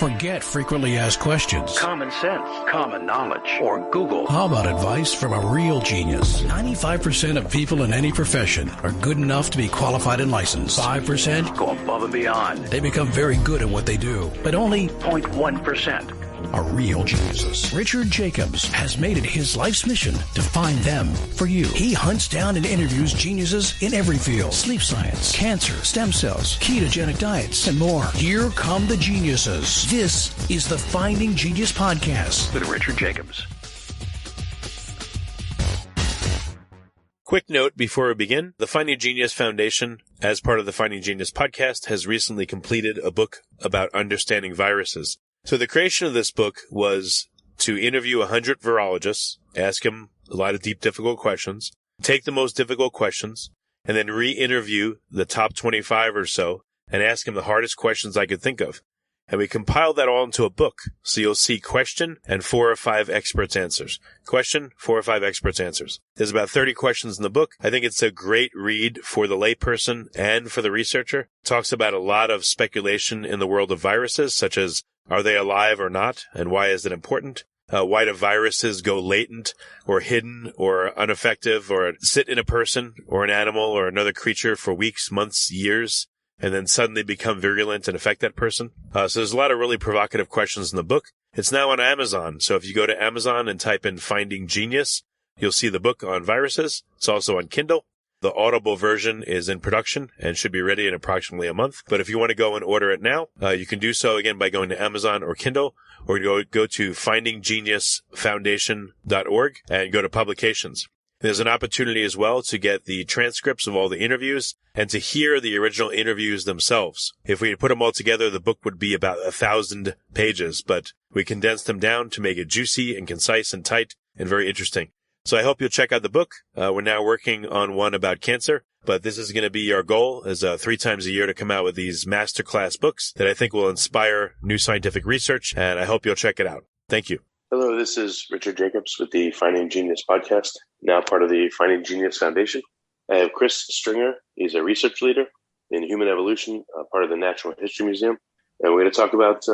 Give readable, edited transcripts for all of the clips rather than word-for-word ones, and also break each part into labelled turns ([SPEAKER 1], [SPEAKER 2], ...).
[SPEAKER 1] Forget frequently asked questions.
[SPEAKER 2] Common sense, common knowledge, or Google.
[SPEAKER 1] How about advice from a real genius? 95% of people in any profession are good enough to be qualified and licensed. 5%
[SPEAKER 2] go above and beyond.
[SPEAKER 1] They become very good at what they do, but only
[SPEAKER 2] 0.1%
[SPEAKER 1] are real geniuses. Richard Jacobs has made it his life's mission to find them for you. He hunts down and interviews geniuses in every field: sleep science, cancer, stem cells, ketogenic diets, and more. Here come the geniuses. This is the Finding Genius Podcast
[SPEAKER 2] with Richard Jacobs.
[SPEAKER 3] Quick note before we begin, the Finding Genius Foundation, as part of the Finding Genius podcast, has recently completed a book about understanding viruses. So the creation of this book was to interview 100 virologists, ask them a lot of deep, difficult questions, take the most difficult questions, and then re-interview the top 25 or so and ask them the hardest questions I could think of. And we compiled that all into a book. So you'll see question and 4 or 5 experts' answers. Question, 4 or 5 experts' answers. There's about 30 questions in the book. I think it's a great read for the layperson and for the researcher. It talks about a lot of speculation in the world of viruses, such as are they alive or not, and why is it important? Why do viruses go latent or hidden or ineffective or sit in a person or an animal or another creature for weeks, months, years, and then suddenly become virulent and affect that person? So there's a lot of really provocative questions in the book. It's now on Amazon. So if you go to Amazon and type in Finding Genius, you'll see the book on viruses. It's also on Kindle. The Audible version is in production and should be ready in approximately a month. But if you want to go and order it now, you can do so again by going to Amazon or Kindle, or go to findinggeniusfoundation.org and go to publications. There's an opportunity as well to get the transcripts of all the interviews and to hear the original interviews themselves. If we had put them all together, the book would be about 1,000 pages, but we condensed them down to make it juicy and concise and tight and very interesting. So I hope you'll check out the book. We're now working on one about cancer, but this is going to be our goal is 3 times a year to come out with these masterclass books that I think will inspire new scientific research, and I hope you'll check it out. Thank you.
[SPEAKER 4] Hello, this is Richard Jacobs with the Finding Genius podcast, now part of the Finding Genius Foundation. I have Chris Stringer. He's a research leader in human evolution, part of the Natural History Museum, and we're going to talk about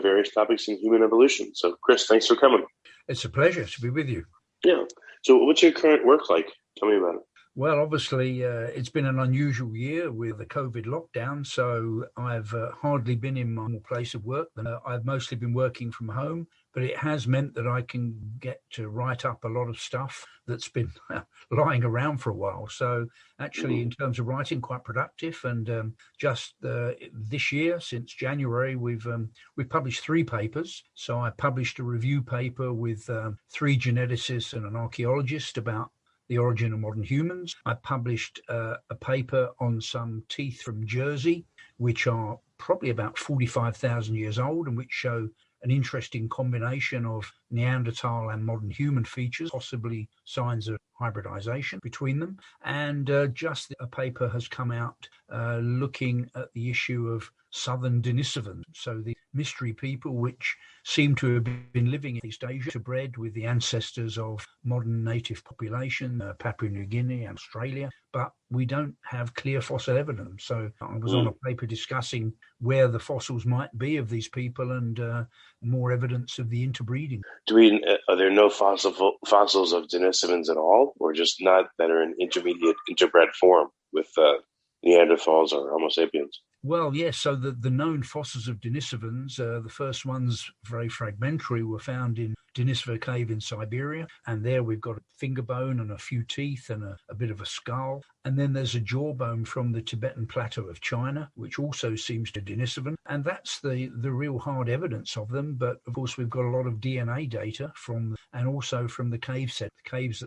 [SPEAKER 4] various topics in human evolution. So, Chris, thanks for coming.
[SPEAKER 5] It's a pleasure to be with you.
[SPEAKER 4] Yeah. So what's your current work like? Tell me about it.
[SPEAKER 5] Well, obviously, it's been an unusual year with the COVID lockdown, so I've hardly been in my place of work. I've mostly been working from home, but it has meant that I can get to write up a lot of stuff that's been lying around for a while. So actually, in terms of writing, quite productive. And just this year, since January, we've published 3 papers. So I published a review paper with 3 geneticists and an archaeologist about the origin of modern humans. I published a paper on some teeth from Jersey, which are probably about 45,000 years old and which show an interesting combination of Neanderthal and modern human features, possibly signs of hybridization between them. And just a paper has come out looking at the issue of southern Denisovans, so the mystery people which seem to have been living in East Asia, bred with the ancestors of modern native population, Papua New Guinea and Australia, but we don't have clear fossil evidence. So I was on a paper discussing where the fossils might be of these people and more evidence of the interbreeding.
[SPEAKER 4] Are there no fossils of Denisovans at all, or just not that are in intermediate interbred form with Neanderthals or Homo Sapiens?
[SPEAKER 5] Well, yes. So the known fossils of Denisovans, the first ones, very fragmentary, were found in Denisova Cave in Siberia. And there we've got a finger bone and a few teeth and a bit of a skull. And then there's a jawbone from the Tibetan Plateau of China, which also seems to be Denisovan. And that's the real hard evidence of them. But of course, we've got a lot of DNA data and also from the caves that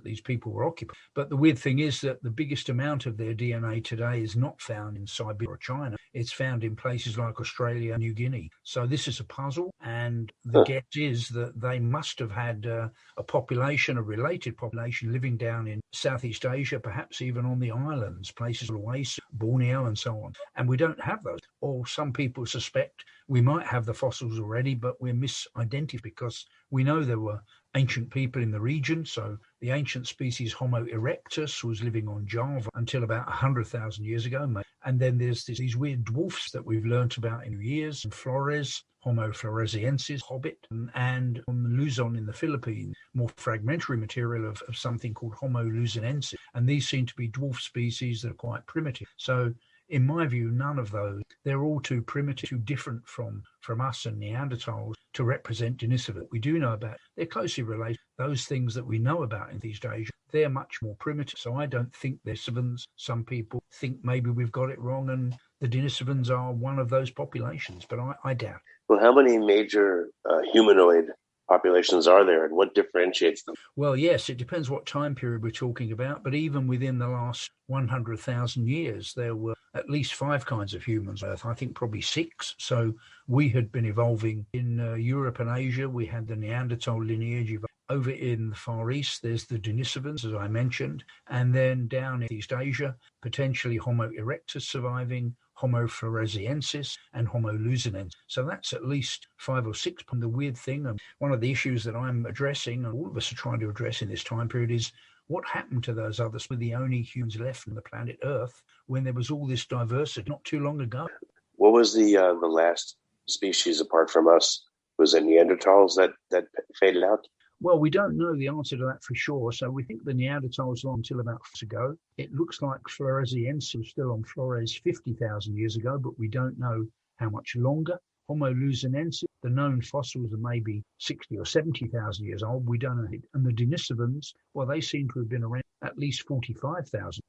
[SPEAKER 5] these people were occupying. But the weird thing is that the biggest amount of their DNA today is not found in Siberia or China. It's found in places like Australia and New Guinea. So this is a puzzle. And the guess is that they must have had a related population living down in Southeast Asia, perhaps even on the islands, places away, Borneo and so on. And we don't have those. Or some people suspect we might have the fossils already, but we're misidentified because we know there were ancient people in the region. So the ancient species Homo erectus was living on Java until about 100,000 years ago, And then there's these weird dwarfs that we've learnt about in years, Flores, Homofloresiensis, Hobbit, and on Luzon in the Philippines, more fragmentary material of something called Homo luzonensis. And these seem to be dwarf species that are quite primitive. So in my view, none of those, they're all too primitive, too different from us and Neanderthals to represent Denisovans. We do know about, they're closely related. Those things that we know about in East Asia, they're much more primitive. So I don't think they're Denisovans. Some people think maybe we've got it wrong and the Denisovans are one of those populations, but I doubt.
[SPEAKER 4] Well, how many major humanoid populations are there, and what differentiates them?
[SPEAKER 5] Well, yes, it depends what time period we're talking about, but even within the last 100,000 years, there were at least 5 kinds of humans on Earth, I think probably 6. So we had been evolving in Europe and Asia. We had the Neanderthal lineage. Over in the Far East, there's the Denisovans, as I mentioned, and then down in East Asia, potentially Homo erectus surviving, Homofloresiensis, and Homo luzonensis. So that's at least 5 or 6. And the weird thing, and one of the issues that I'm addressing, and all of us are trying to address in this time period, is what happened to those others? Were the only humans left on the planet Earth when there was all this diversity not too long ago?
[SPEAKER 4] What was the last species apart from us? Was it Neanderthals that faded out?
[SPEAKER 5] Well, we don't know the answer to that for sure. So we think the Neanderthals long until about ago. It looks like Floresiensis was still on Flores 50,000 years ago, but we don't know how much longer. Homo luzonensis, the known fossils are maybe 60 or 70,000 years old. We don't know. And the Denisovans, well, they seem to have been around at least 45,000.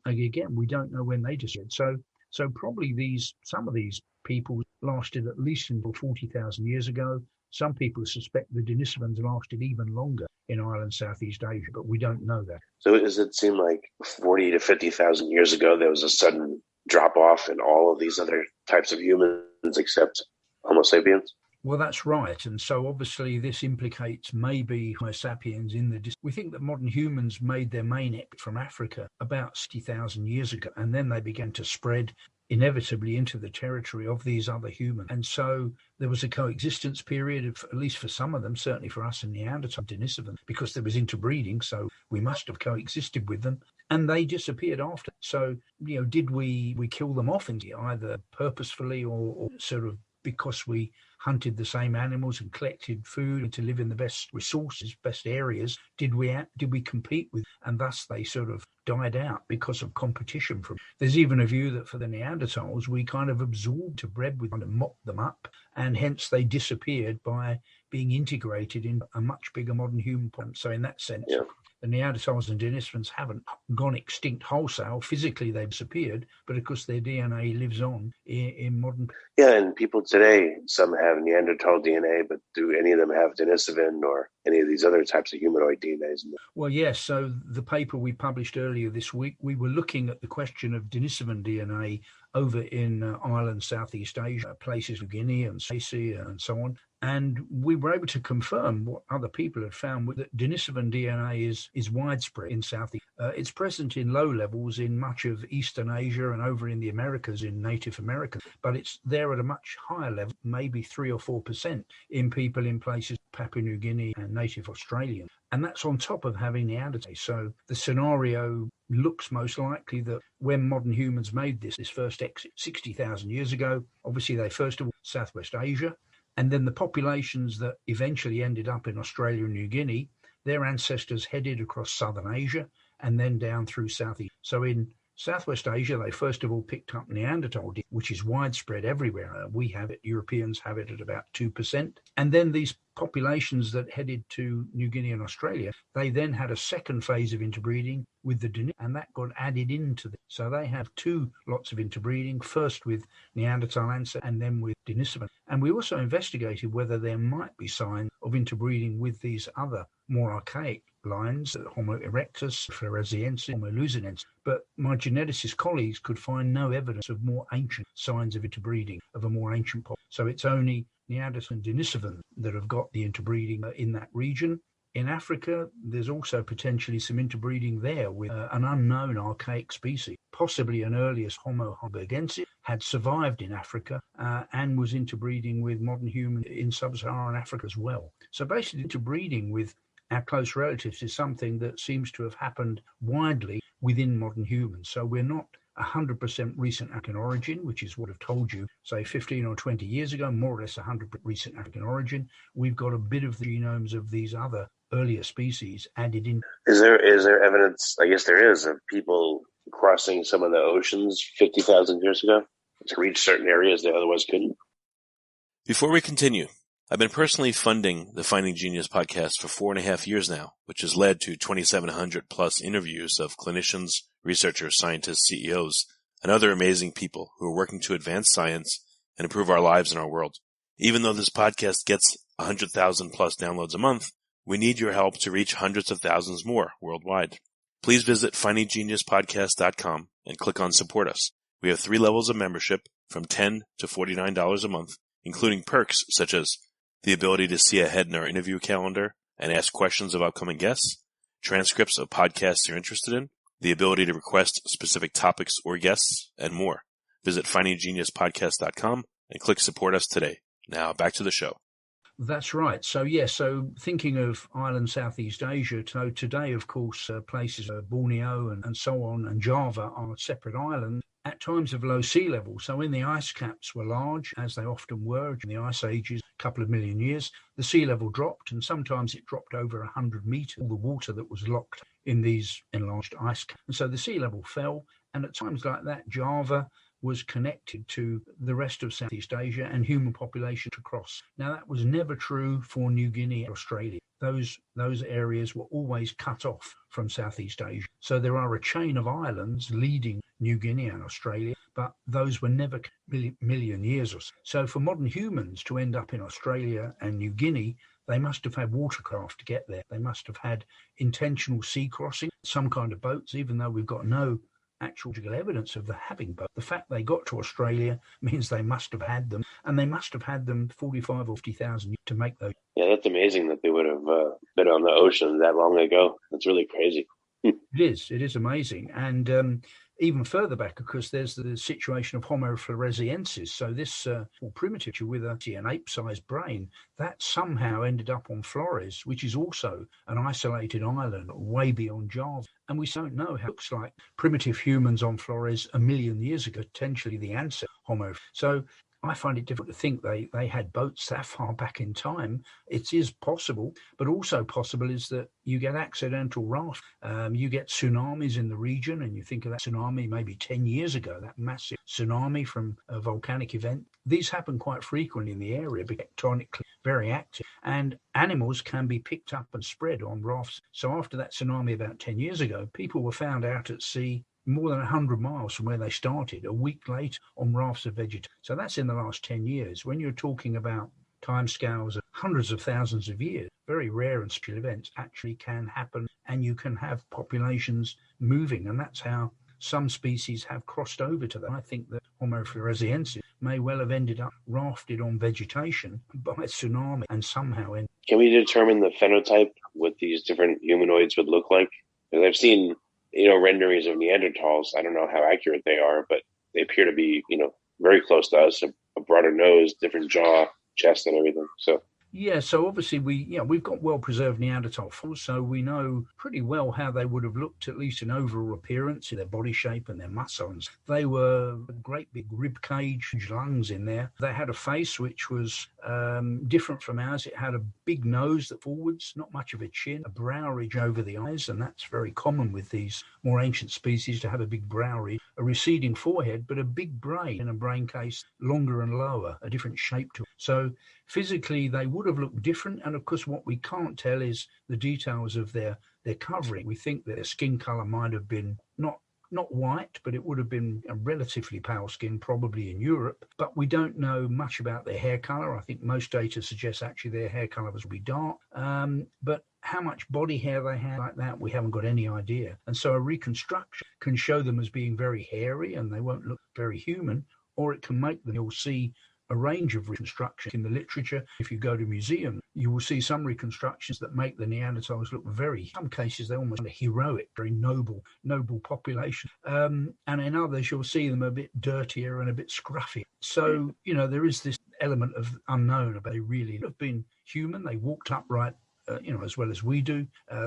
[SPEAKER 5] Again, we don't know when they disappeared. So probably some of these people lasted at least until 40,000 years ago. Some people suspect the Denisovans lasted even longer in Ireland, Southeast Asia, but we don't know that.
[SPEAKER 4] So does it seem like 40 to 50,000 years ago, there was a sudden drop off in all of these other types of humans except Homo sapiens?
[SPEAKER 5] Well, that's right. And so obviously this implicates maybe Homo sapiens we think that modern humans made their main exit from Africa about 60,000 years ago, and then they began to spread inevitably into the territory of these other humans. And so there was a coexistence period, at least for some of them, certainly for us and Neanderthal Denisovans, because there was interbreeding, so we must have coexisted with them, and they disappeared after. So, did we kill them off either purposefully or sort of because we hunted the same animals and collected food to live in the best resources, best areas? Did we compete with, and thus they sort of died out because of competition from. There's even a view that for the Neanderthals, we kind of absorbed to bred with and mopped them up, and hence they disappeared by being integrated in a much bigger modern human population. So in that sense, the Neanderthals and Denisovans haven't gone extinct wholesale. Physically, they've disappeared, but of course their DNA lives on in modern.
[SPEAKER 4] Yeah, and people today, some have Neanderthal DNA, but do any of them have Denisovan or any of these other types of humanoid DNAs?
[SPEAKER 5] Well, yes. So the paper we published earlier this week, we were looking at the question of Denisovan DNA over in Ireland, Southeast Asia, places like Guinea and Stacey and so on. And we were able to confirm what other people had found, that Denisovan DNA is widespread in Southeast. It's present in low levels in much of Eastern Asia and over in the Americas, in Native America, but it's there at a much higher level, maybe 3 or 4% in people in places Papua New Guinea and Native Australian. And that's on top of having Neanderthals. So the scenario looks most likely that when modern humans made this first exit 60,000 years ago, obviously they first of all Southwest Asia, and then the populations that eventually ended up in Australia and New Guinea, their ancestors headed across Southern Asia and then down through Southeast. So in Southwest Asia, they first of all picked up Neanderthal, which is widespread everywhere. We have it, Europeans have it at about 2%. And then these populations that headed to New Guinea and Australia, they then had a second phase of interbreeding with the Denisovans, and that got added into it. So they have 2 lots of interbreeding, first with Neanderthal ancestors and then with Denisovans. And we also investigated whether there might be signs of interbreeding with these other more archaic lines, Homo erectus, Floresiensis, Homo luzonensis. But my geneticist colleagues could find no evidence of more ancient signs of interbreeding of a more ancient population. So it's only Neanderthal and Denisovans that have got the interbreeding in that region. In Africa, there's also potentially some interbreeding there with an unknown archaic species. Possibly an earliest Homo Homofloresiensis had survived in Africa and was interbreeding with modern humans in sub-Saharan Africa as well. So basically interbreeding with our close relatives is something that seems to have happened widely within modern humans. So we're not 100% recent African origin, which is what I've told you, say 15 or 20 years ago, more or less 100% recent African origin. We've got a bit of the genomes of these other earlier species added in.
[SPEAKER 4] Is there evidence, I guess there is, of people crossing some of the oceans 50,000 years ago to reach certain areas they otherwise couldn't?
[SPEAKER 3] Before we continue, I've been personally funding the Finding Genius podcast for 4.5 years now, which has led to 2,700 plus interviews of clinicians, researchers, scientists, CEOs, and other amazing people who are working to advance science and improve our lives and our world. Even though this podcast gets 100,000 plus downloads a month, we need your help to reach hundreds of thousands more worldwide. Please visit findinggeniuspodcast.com and click on Support Us. We have 3 levels of membership from $10 to $49 a month, including perks such as the ability to see ahead in our interview calendar and ask questions of upcoming guests, transcripts of podcasts you're interested in, the ability to request specific topics or guests, and more. Visit findinggeniuspodcast.com and click Support Us today. Now back to the show.
[SPEAKER 5] That's right. So thinking of island Southeast Asia, so today, of course, places Borneo and so on and Java are separate islands at times of low sea level. So when the ice caps were large, as they often were in the ice ages, a couple of million years, the sea level dropped, and sometimes it dropped over 100 meters, all the water that was locked in these enlarged ice caps. And so the sea level fell, and at times like that, Java was connected to the rest of Southeast Asia and human population to cross. Now, that was never true for New Guinea and Australia. Those areas were always cut off from Southeast Asia. So there are a chain of islands leading New Guinea and Australia, but those were never million years or so. So for modern humans to end up in Australia and New Guinea, they must have had watercraft to get there. They must have had intentional sea crossing, some kind of boats, even though we've got no actual evidence of the having boats. The fact they got to Australia means they must have had them, and they must have had them 45 or 50,000 years to make those.
[SPEAKER 4] Yeah, that's amazing that they would have been on the ocean that long ago. That's really crazy.
[SPEAKER 5] It is amazing. And even further back, of course, there's the situation of Homo Floresiensis. So this primitive with an ape-sized brain, that somehow ended up on Flores, which is also an isolated island way beyond Java. And we don't know how it looks like primitive humans on Flores a million years ago, potentially the ancestor Homo. So I find it difficult to think they had boats that far back in time. It is possible, but also possible is that you get accidental raft. You get tsunamis in the region, and you think of that tsunami maybe 10 years ago, that massive tsunami from a volcanic event. These happen quite frequently in the area, tectonically very active, and animals can be picked up and spread on rafts. So after that tsunami about 10 years ago, people were found out at sea more than 100 miles from where they started, a week later on rafts of vegetation. So that's in the last 10 years. When you're talking about timescales of hundreds of thousands of years, very rare and special events actually can happen, and you can have populations moving, and that's how some species have crossed over to them. I think that Homo floresiensis may well have ended up rafted on vegetation by a tsunami and somehow ended.
[SPEAKER 4] Can we determine the phenotype, what these different humanoids would look like? Because I've seen renderings of Neanderthals. I don't know how accurate they are, but they appear to be, very close to us, a broader nose, different jaw, chest, and everything.
[SPEAKER 5] So obviously we've got well-preserved Neanderthal fossils, so we know pretty well how they would have looked, at least in overall appearance, in their body shape and their muscles. They were a great big rib cage, lungs in there. They had a face which was different from ours. It had a big nose that forwards, not much of a chin, a brow ridge over the eyes, and that's very common with these more ancient species to have a big brow ridge, a receding forehead, but a big brain and a brain case longer and lower, a different shape to it. So physically, they would have looked different, and of course what we can't tell is the details of their covering. We think that their skin color might have been not white, but it would have been a relatively pale skin, probably in Europe, but we don't know much about their hair color. I think most data suggests actually their hair color was really dark, but how much body hair they had like that, we haven't got any idea. And so a reconstruction can show them as being very hairy and they won't look very human, or it can make them, you'll see a range of reconstructions in the literature. If you go to museums, you will see some reconstructions that make the Neanderthals look in some cases, they're almost heroic, very noble population. And in others, you'll see them a bit dirtier and a bit scruffy. So, there is this element of unknown about they really have been human. They walked upright as well as we do.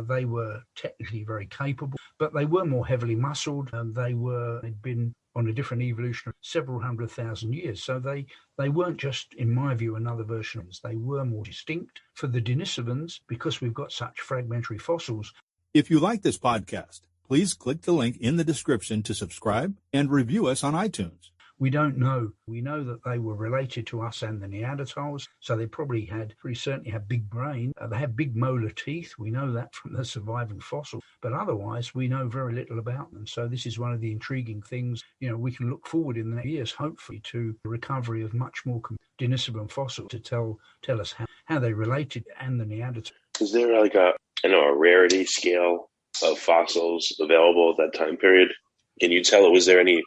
[SPEAKER 5] They were technically very capable, but they were more heavily muscled, and they'd been on a different evolution of several 100,000 years. So they weren't just, in my view, another version of us. They were more distinct. For the Denisovans, because we've got such fragmentary fossils.
[SPEAKER 6] If you like this podcast, please click the link in the description to subscribe and review us on iTunes.
[SPEAKER 5] We don't know. We know that they were related to us and the Neanderthals, so they pretty certainly had big brain. They had big molar teeth. We know that from the surviving fossil, but otherwise we know very little about them. So this is one of the intriguing things. We can look forward in the next years, hopefully, to the recovery of much more Denisovan fossils to tell us how they related and the Neanderthals.
[SPEAKER 4] Is there like a rarity scale of fossils available at that time period? Can you tell? Was there any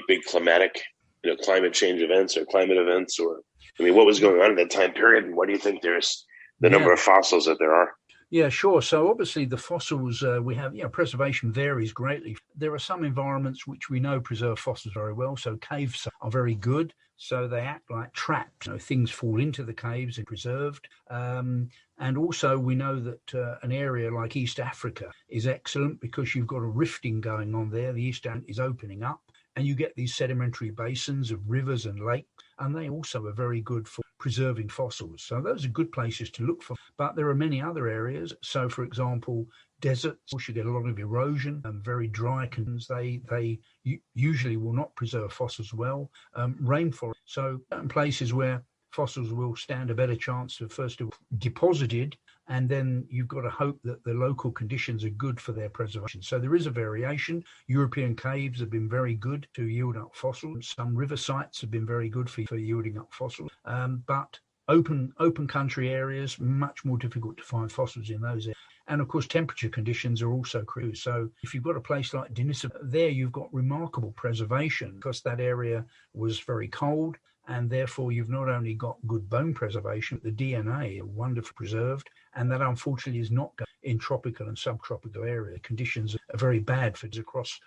[SPEAKER 4] big climatic, climate change events or climate events, or what was going on in that time period, and what do you think there's the number of fossils that there are?
[SPEAKER 5] Yeah, sure. So obviously the fossils we have, preservation varies greatly. There are some environments which we know preserve fossils very well. So caves are very good. So they act like traps. Things fall into the caves and preserved. And also we know that an area like East Africa is excellent because you've got a rifting going on there. The East End is opening up, and you get these sedimentary basins of rivers and lakes, and they also are very good for preserving fossils. So those are good places to look for. But there are many other areas. So, for example, deserts, you get a lot of erosion and very dry conditions. They usually will not preserve fossils well. Rainforest. So certain places where fossils will stand a better chance of first of all deposited, and then you've got to hope that the local conditions are good for their preservation. So there is a variation. European caves have been very good to yield up fossils. Some river sites have been very good for yielding up fossils. But open country areas, much more difficult to find fossils in those areas. And of course, temperature conditions are also crucial. So if you've got a place like Denisovan, there you've got remarkable preservation because that area was very cold. And therefore, you've not only got good bone preservation, but the DNA are wonderfully preserved. And that, unfortunately, is not in tropical and subtropical areas. Conditions are very bad for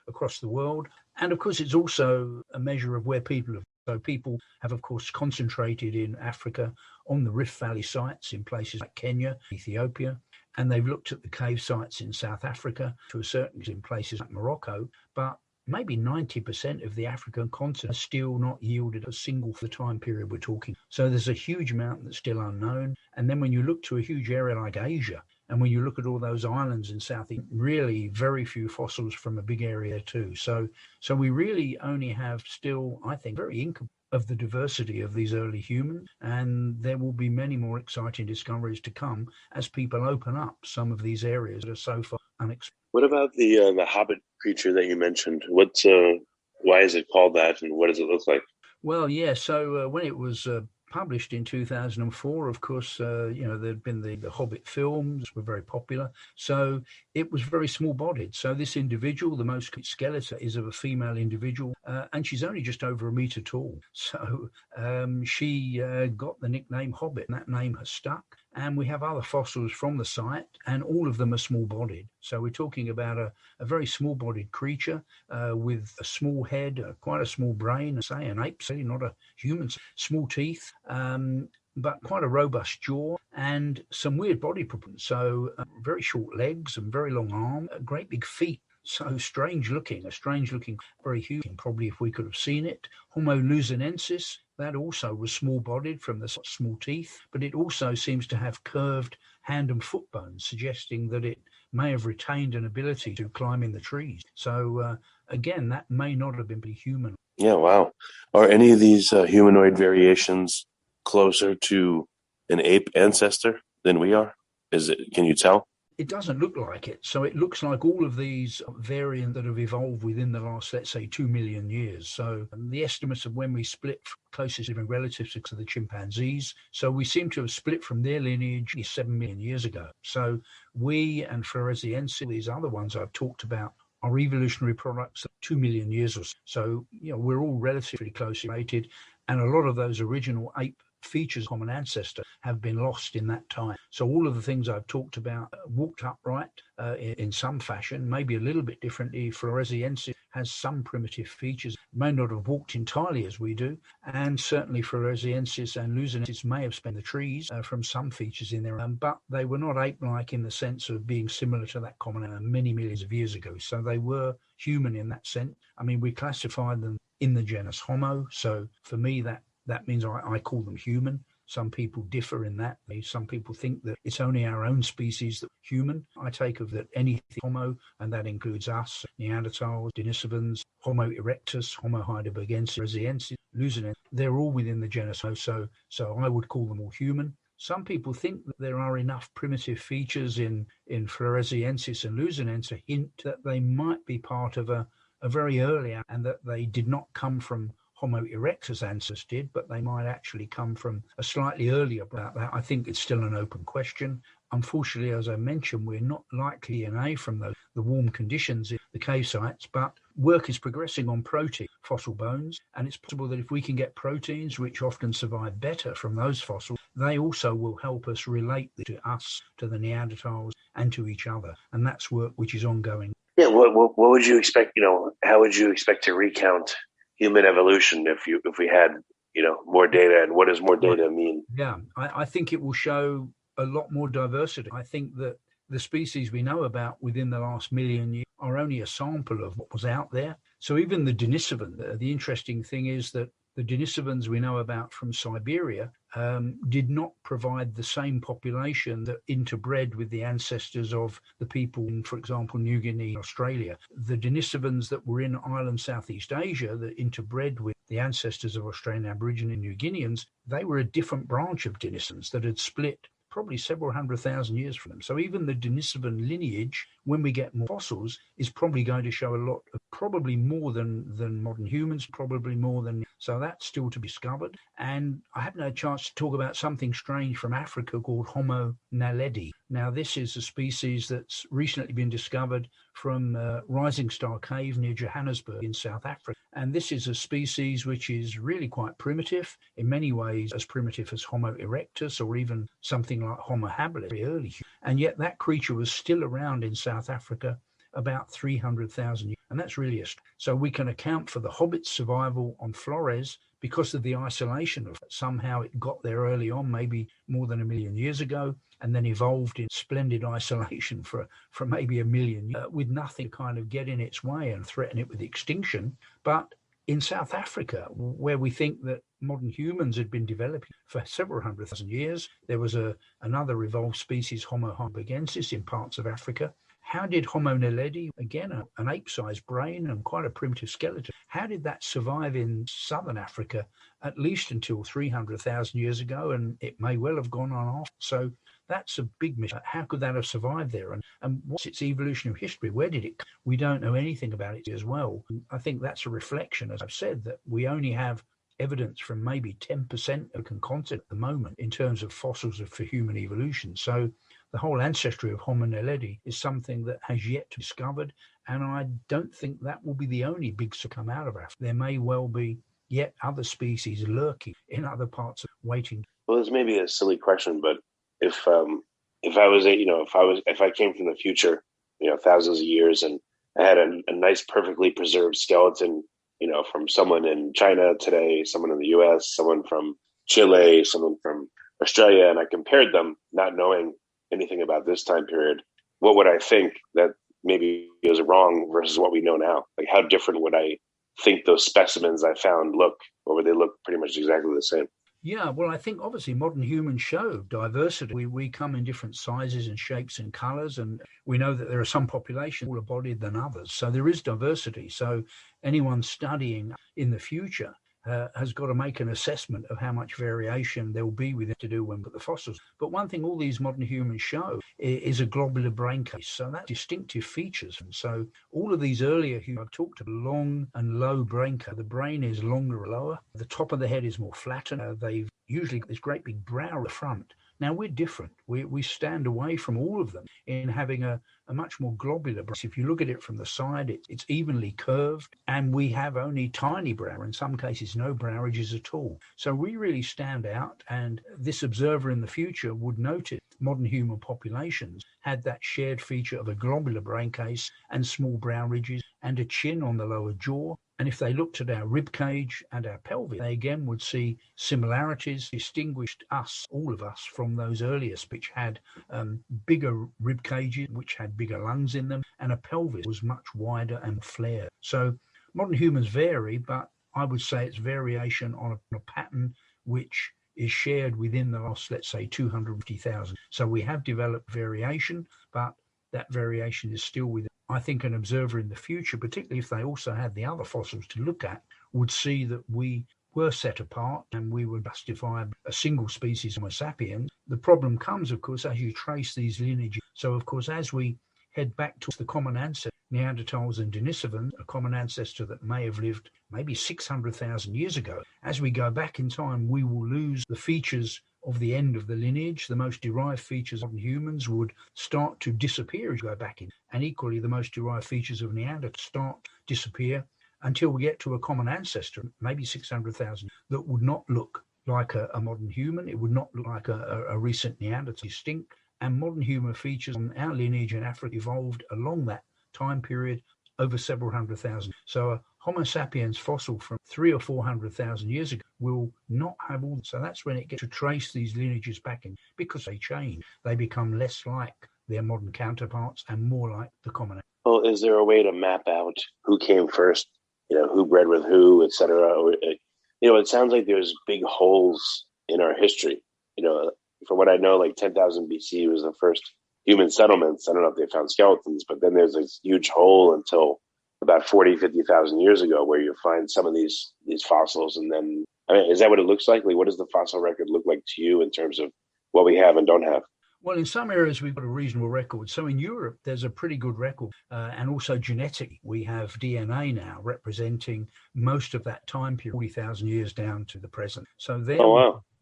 [SPEAKER 5] across the world. And, of course, it's also a measure of where people have. So people have, of course, concentrated in Africa on the Rift Valley sites in places like Kenya, Ethiopia. And they've looked at the cave sites in South Africa, to a certain extent in places like Morocco. But maybe 90% of the African continent has still not yielded a single for the time period we're talking. So there's a huge amount that's still unknown. And then when you look to a huge area like Asia, and when you look at all those islands in Southeast, really very few fossils from a big area too. So we really only have still, I think, very incomplete of the diversity of these early humans, and there will be many more exciting discoveries to come as people open up some of these areas that are so far unexplored.
[SPEAKER 4] What about the Hobbit creature that you mentioned? Why is it called that, and what does it look like?
[SPEAKER 5] Well, yeah. So when it was published in 2004, of course, there'd been the Hobbit films were very popular. So it was very small-bodied. So this individual, the most skeleton, is of a female individual, and she's only just over a meter tall. So she got the nickname Hobbit, and that name has stuck. And we have other fossils from the site, and all of them are small-bodied. So we're talking about a very small-bodied creature with a small head, quite a small brain, say an ape, say not a human, small teeth, but quite a robust jaw and some weird body proportions. So very short legs and very long arms, great big feet. So strange looking, very huge, probably if we could have seen it. Homofloresiensis, that also was small-bodied from the small teeth, but it also seems to have curved hand and foot bones, suggesting that it may have retained an ability to climb in the trees. So again, that may not have been human.
[SPEAKER 4] Yeah, wow. Are any of these humanoid variations closer to an ape ancestor than we are? Can you tell?
[SPEAKER 5] It doesn't look like it. So it looks like all of these variants that have evolved within the last, let's say, 2 million years. So the estimates of when we split closest living relatives to the chimpanzees. So we seem to have split from their lineage 7 million years ago. So we and Homofloresiensis, these other ones I've talked about, are evolutionary products of 2 million years or so. So, we're all relatively closely related. And a lot of those original ape features of common ancestor have been lost in that time. So all of the things I've talked about, walked upright in some fashion, maybe a little bit differently. Floresiensis has some primitive features, may not have walked entirely as we do, and certainly Floresiensis and Lusinensis may have spent the trees from some features in there, but they were not ape-like in the sense of being similar to that common many millions of years ago. So they were human in that sense. I mean, we classified them in the genus Homo, so for me that means I call them human. Some people differ in that. Some people think that it's only our own species that human. I take of that anything Homo, and that includes us, Neanderthals, Denisovans, Homo erectus, Homo heidelbergensis, Lusinensis. They're all within the genus Homo, so I would call them all human. Some people think that there are enough primitive features in Floresiensis and Lusinensis to hint that they might be part of a very early, and that they did not come from Homo erectus ancestors did, but they might actually come from a slightly earlier. About that, I think it's still an open question. Unfortunately, as I mentioned, we're not likely DNA from the warm conditions in the cave sites, but work is progressing on protein fossil bones, and it's possible that if we can get proteins which often survive better from those fossils, they also will help us relate to us, to the Neanderthals, and to each other. And that's work which is ongoing.
[SPEAKER 4] Yeah, what would you expect? How would you expect to recount human evolution if we had more data, and what does more data mean?
[SPEAKER 5] Yeah, I think it will show a lot more diversity. I think that the species we know about within the last million years are only a sample of what was out there. So even the Denisovans, the interesting thing is that the Denisovans we know about from Siberia did not provide the same population that interbred with the ancestors of the people in, for example, New Guinea, Australia. The Denisovans that were in Ireland, Southeast Asia, that interbred with the ancestors of Australian Aborigine and New Guineans, they were a different branch of Denisovans that had split probably several 100,000 years from them. So even the Denisovan lineage, when we get more fossils, is probably going to show a lot of, probably more than modern humans, probably more than, so that's still to be discovered. And I haven't had a chance to talk about something strange from Africa called Homo naledi. Now, this is a species that's recently been discovered from Rising Star Cave near Johannesburg in South Africa. And this is a species which is really quite primitive, in many ways as primitive as Homo erectus or even something like Homo habilis, very early. And yet that creature was still around in South Africa about 300,000 years. And that's really so we can account for the Hobbit's survival on Flores because of the isolation of it. Somehow it got there early on, maybe more than 1 million years ago, and then evolved in splendid isolation for maybe 1 million years, with nothing kind of get in its way and threaten it with extinction. But in South Africa, where we think that modern humans had been developing for several 100,000 years, there was another evolved species, Homo heidelbergensis, in parts of Africa. How did Homo naledi, again, an ape-sized brain and quite a primitive skeleton, how did that survive in southern Africa at least until 300,000 years ago? And it may well have gone on after. So that's a big mystery. How could that have survived there? And what's its evolutionary history? Where did it come? We don't know anything about it as well. I think that's a reflection, as I've said, that we only have evidence from maybe 10% of can concept at the moment in terms of fossils for human evolution. So the whole ancestry of Homo naledi is something that has yet to be discovered, and I don't think that will be the only big to come out of Africa. There may well be yet other species lurking in other parts of waiting.
[SPEAKER 4] Well, this may be a silly question, but if I came from the future, thousands of years, and I had a nice, perfectly preserved skeleton, from someone in China today, someone in the U.S., someone from Chile, someone from Australia, and I compared them, not knowing anything about this time period, what would I think that maybe is wrong versus what we know now? Like, how different would I think those specimens I found look, or would they look pretty much exactly the same?
[SPEAKER 5] Yeah, well, I think obviously modern humans show diversity. We come in different sizes and shapes and colors, and we know that there are some populations more bodied than others. So there is diversity. So anyone studying in the future has got to make an assessment of how much variation there will be with it to do when with the fossils. But one thing all these modern humans show is a globular brain case. So that's distinctive features. And so all of these earlier humans, I've talked about long and low brain case. The brain is longer or lower. The top of the head is more flattened. They've usually got this great big brow at the front. Now we're different. We stand away from all of them in having a much more globular brow. If you look at it from the side, it's evenly curved, and we have only tiny brow, in some cases no brow ridges at all. So we really stand out, and this observer in the future would notice modern human populations had that shared feature of a globular brain case and small brow ridges and a chin on the lower jaw. And if they looked at our rib cage and our pelvis, they again would see similarities, distinguished us, all of us, from those earliest, which had bigger rib cages, which had bigger lungs in them, and a pelvis was much wider and flared. So modern humans vary, but I would say it's variation on a pattern which is shared within the last, let's say, 250,000. So we have developed variation, but that variation is still within. I think an observer in the future, particularly if they also had the other fossils to look at, would see that we were set apart and we would justify a single species, Homo sapiens. The problem comes, of course, as you trace these lineages. So, of course, as we head back towards the common ancestor, Neanderthals and Denisovans, a common ancestor that may have lived maybe 600,000 years ago, as we go back in time, we will lose the features of the end of the lineage. The most derived features of humans would start to disappear as you go back in. And equally, the most derived features of Neanderthals start to disappear until we get to a common ancestor, maybe 600,000, that would not look like a modern human. It would not look like a recent Neanderthal distinct. And modern human features on our lineage in Africa evolved along that time period over several hundred thousand. So a Homo sapiens fossil from 300,000 or 400,000 years ago will not have all. So that's when it gets to trace these lineages back in, because they change. They become less like their modern counterparts and more like the common.
[SPEAKER 4] Well, is there a way to map out who came first, who bred with who, et cetera? It sounds like there's big holes in our history. From what I know, like 10,000 BC was the first human settlements. I don't know if they found skeletons, but then there's this huge hole until about 40, 50,000 years ago where you find some of these fossils. And then, is that what it looks like? Like, what does the fossil record look like to you in terms of what we have and don't have?
[SPEAKER 5] Well, in some areas, we've got a reasonable record. So in Europe, there's a pretty good record. And also genetically, we have DNA now representing most of that time period, 40,000 years down to the present. So there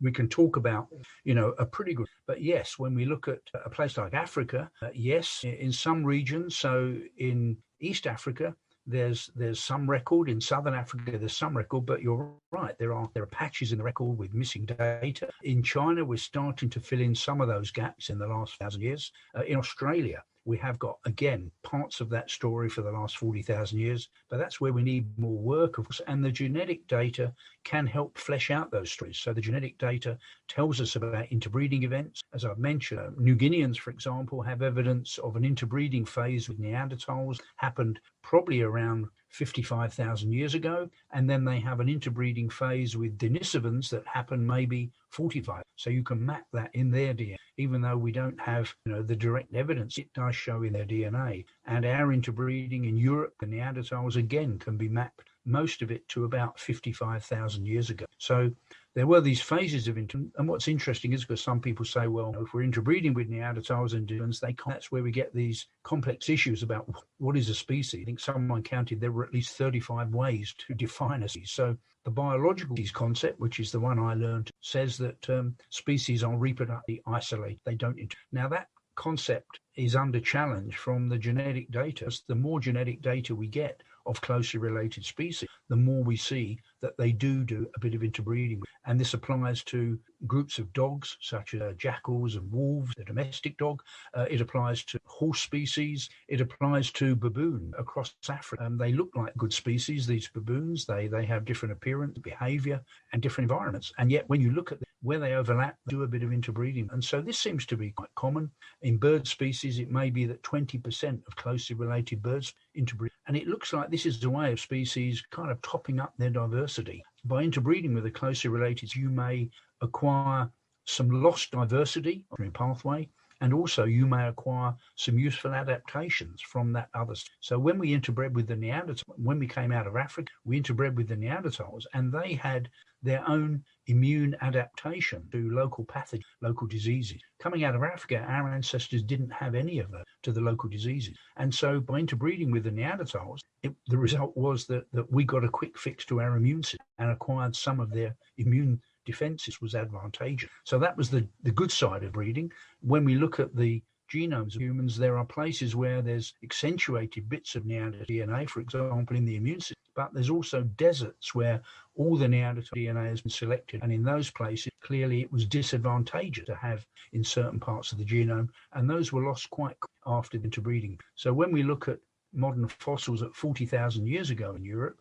[SPEAKER 5] we can talk about, a pretty good. But yes, when we look at a place like Africa, yes, in some regions, so in East Africa, there's some record. In Southern Africa, there's some record, but you're right. There are patches in the record with missing data. In China, we're starting to fill in some of those gaps in the last 1,000 years. In Australia, we have got, again, parts of that story for the last 40,000 years, but that's where we need more work, of course, and the genetic data can help flesh out those stories. So the genetic data tells us about interbreeding events. As I've mentioned, New Guineans, for example, have evidence of an interbreeding phase with Neanderthals happened probably around 55,000 years ago, and then they have an interbreeding phase with Denisovans that happened maybe 45. So you can map that in their DNA, even though we don't have the direct evidence. It does show in their DNA, and our interbreeding in Europe, the Neanderthals again can be mapped, most of it to about 55,000 years ago. So there were these phases of interbreeding. And what's interesting is because some people say, well, if we're interbreeding with Neanderthals and Denisovans, that's where we get these complex issues about what is a species. I think someone counted there were at least 35 ways to define a species. So the biological concept, which is the one I learned, says that species are reproductively isolated. They don't Now that concept is under challenge from the genetic data. The more genetic data we get of closely related species, the more we see that they do a bit of interbreeding. And this applies to groups of dogs, such as jackals and wolves, the domestic dog. It applies to horse species. It applies to baboon across Africa. They look like good species, these baboons. They have different appearance, behavior, and different environments. And yet when you look at where they overlap, they do a bit of interbreeding. And so this seems to be quite common. In bird species, it may be that 20% of closely related birds interbreed. And it looks like this is a way of species kind of topping up their diversity. By interbreeding with a closely related, you may acquire some lost diversity in pathway, and also you may acquire some useful adaptations from that other. So when we interbred with the Neanderthals, when we came out of Africa, we interbred with the Neanderthals, and they had their own immune adaptation to local pathogens, local diseases. Coming out of Africa, our ancestors didn't have any of that to the local diseases. And so by interbreeding with the Neanderthals, the result was that we got a quick fix to our immune system and acquired some of their immune defenses was advantageous. So that was the good side of breeding. When we look at the genomes of humans, there are places where there's accentuated bits of Neanderthal DNA, for example, in the immune system, but there's also deserts where all the Neanderthal DNA has been selected. And in those places, clearly it was disadvantageous to have in certain parts of the genome, and those were lost quite after the interbreeding. So when we look at modern fossils at 40,000 years ago in Europe,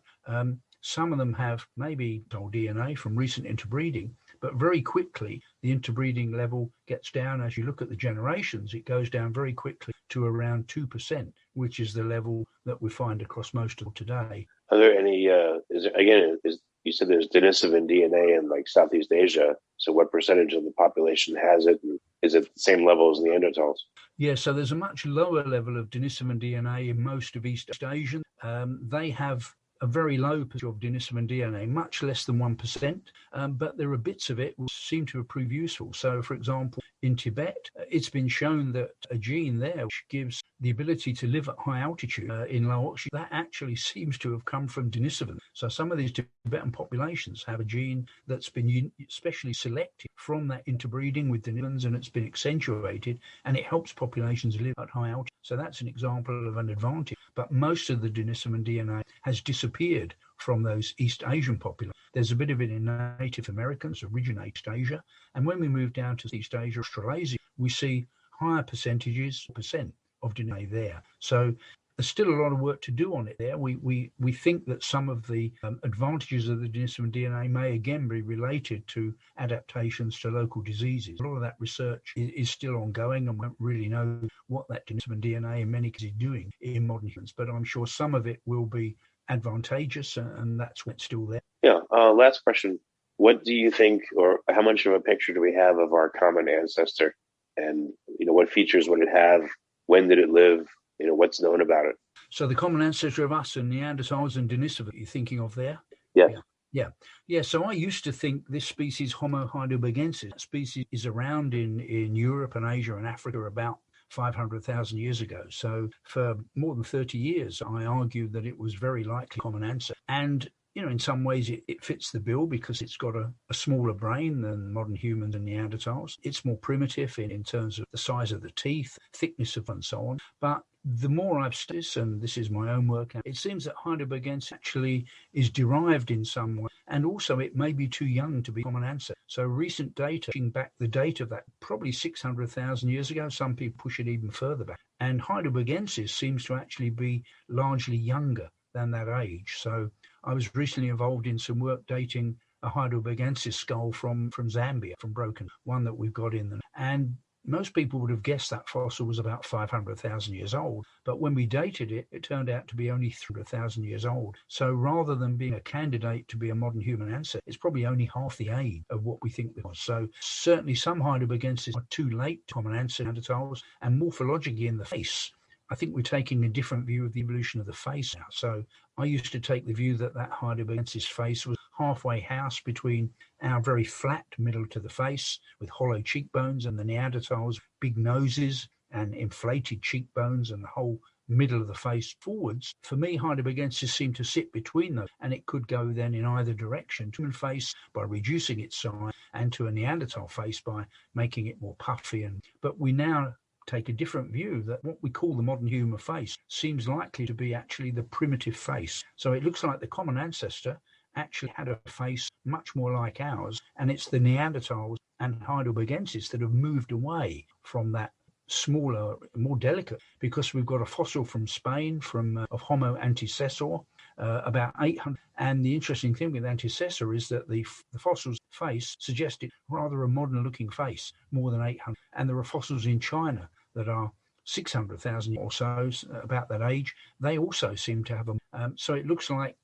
[SPEAKER 5] some of them have maybe old DNA from recent interbreeding, but very quickly the interbreeding level gets down. As you look at the generations, it goes down very quickly to around 2%, which is the level that we find across most of today.
[SPEAKER 4] Are there any, you said there's Denisovan DNA in like Southeast Asia. So what percentage of the population has it? And is it the same level as Neanderthals?
[SPEAKER 5] Yeah, so there's a much lower level of Denisovan DNA in most of East Asia. They have a very low percentage of Denisovan DNA, much less than 1%, but there are bits of it which seem to prove useful. So, for example, in Tibet, it's been shown that a gene there which gives the ability to live at high altitude in low oxygen, that actually seems to have come from Denisovans. So some of these Tibetan populations have a gene that's been specially selected from that interbreeding with Denisovans, and it's been accentuated, and it helps populations live at high altitude. So that's an example of an advantage. But most of the Denisovan DNA has disappeared from those East Asian populations. There's a bit of it in Native Americans, originate East Asia. And when we move down to East Asia, Australasia, we see higher percentages of DNA there. So there's still a lot of work to do on it there. We think that some of the advantages of the Denisovan DNA may again be related to adaptations to local diseases. A lot of that research is still ongoing, and we don't really know what that Denisovan DNA in many cases is doing in modern humans. But I'm sure some of it will be advantageous, and that's what's still there.
[SPEAKER 4] Yeah. Last question. What do you think, or how much of a picture do we have of our common ancestor? And, what features would it have? When did it live? What's known about it?
[SPEAKER 5] So the common ancestor of us and Neanderthals and Denisovans, you're thinking of there?
[SPEAKER 4] Yeah.
[SPEAKER 5] Yeah. So I used to think this species, Homo heidelbergensis, species is around in Europe and Asia and Africa about 500,000 years ago. So for more than 30 years, I argued that it was very likely common ancestor. And in some ways it fits the bill because it's got a smaller brain than modern humans and Neanderthals. It's more primitive in terms of the size of the teeth, thickness of and so on. But the more I've studied, and this is my own work, it seems that Heidelbergensis actually is derived in some way, and also it may be too young to be common ancestor. So recent data, pushing back the date of that, probably 600,000 years ago, some people push it even further back. And Heidelbergensis seems to actually be largely younger than that age. So I was recently involved in some work dating a Heidelbergensis skull from Zambia, from Broken, one that we've got in them. And most people would have guessed that fossil was about 500,000 years old. But when we dated it, it turned out to be only 300,000 years old. So rather than being a candidate to be a modern human ancestor, it's probably only half the age of what we think it was. So certainly some Heidelbergensis are too late to common ancestors, Neanderthals, and morphologically in the face, I think we're taking a different view of the evolution of the face now. So I used to take the view that Heidelbergensis face was halfway house between our very flat middle to the face with hollow cheekbones and the Neanderthals, big noses and inflated cheekbones and the whole middle of the face forwards. For me, Heidelbergensis seemed to sit between those, and it could go then in either direction, to a human face by reducing its size and to a Neanderthal face by making it more puffy. But we now take a different view that what we call the modern human face seems likely to be actually the primitive face. So it looks like the common ancestor actually had a face much more like ours, and it's the Neanderthals and Heidelbergensis that have moved away from that smaller, more delicate, because we've got a fossil from Spain of Homo antecessor, about 800. And the interesting thing with antecessor is that the fossil's face suggested rather a modern-looking face, more than 800. And there are fossils in China that are 600,000 or so, about that age. They also seem to have so it looks like,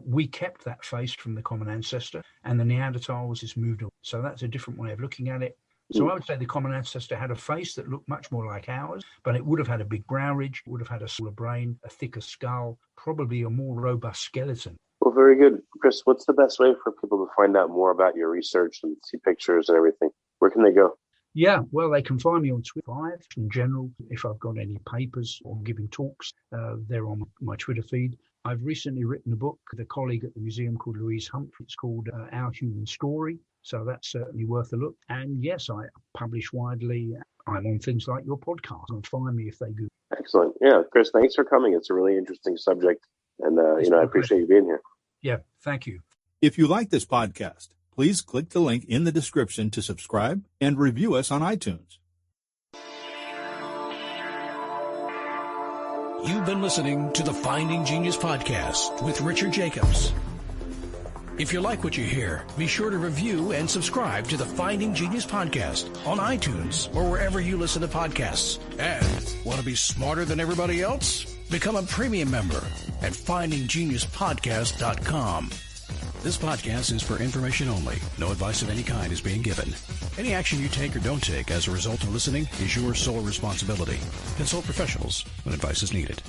[SPEAKER 5] we kept that face from the common ancestor, and the Neanderthals has moved on. So that's a different way of looking at it. So I would say the common ancestor had a face that looked much more like ours, but it would have had a big brow ridge, would have had a smaller brain, a thicker skull, probably a more robust skeleton.
[SPEAKER 4] Well, very good. Chris, what's the best way for people to find out more about your research and see pictures and everything? Where can they go?
[SPEAKER 5] Yeah, well, they can find me on Twitter in general. If I've got any papers or giving talks, they're on my Twitter feed. I've recently written a book with a colleague at the museum called Louise Humphrey. It's called Our Human Story. So that's certainly worth a look. And yes, I publish widely. I'm on things like your podcast. And find me if they do.
[SPEAKER 4] Excellent. Yeah, Chris, thanks for coming. It's a really interesting subject. And, I appreciate you being here.
[SPEAKER 5] Yeah, thank you.
[SPEAKER 6] If you like this podcast, please click the link in the description to subscribe and review us on iTunes.
[SPEAKER 1] You've been listening to the Finding Genius podcast with Richard Jacobs. If you like what you hear, be sure to review and subscribe to the Finding Genius podcast on iTunes or wherever you listen to podcasts. And want to be smarter than everybody else? Become a premium member at findinggeniuspodcast.com. This podcast is for information only. No advice of any kind is being given. Any action you take or don't take as a result of listening is your sole responsibility. Consult professionals when advice is needed.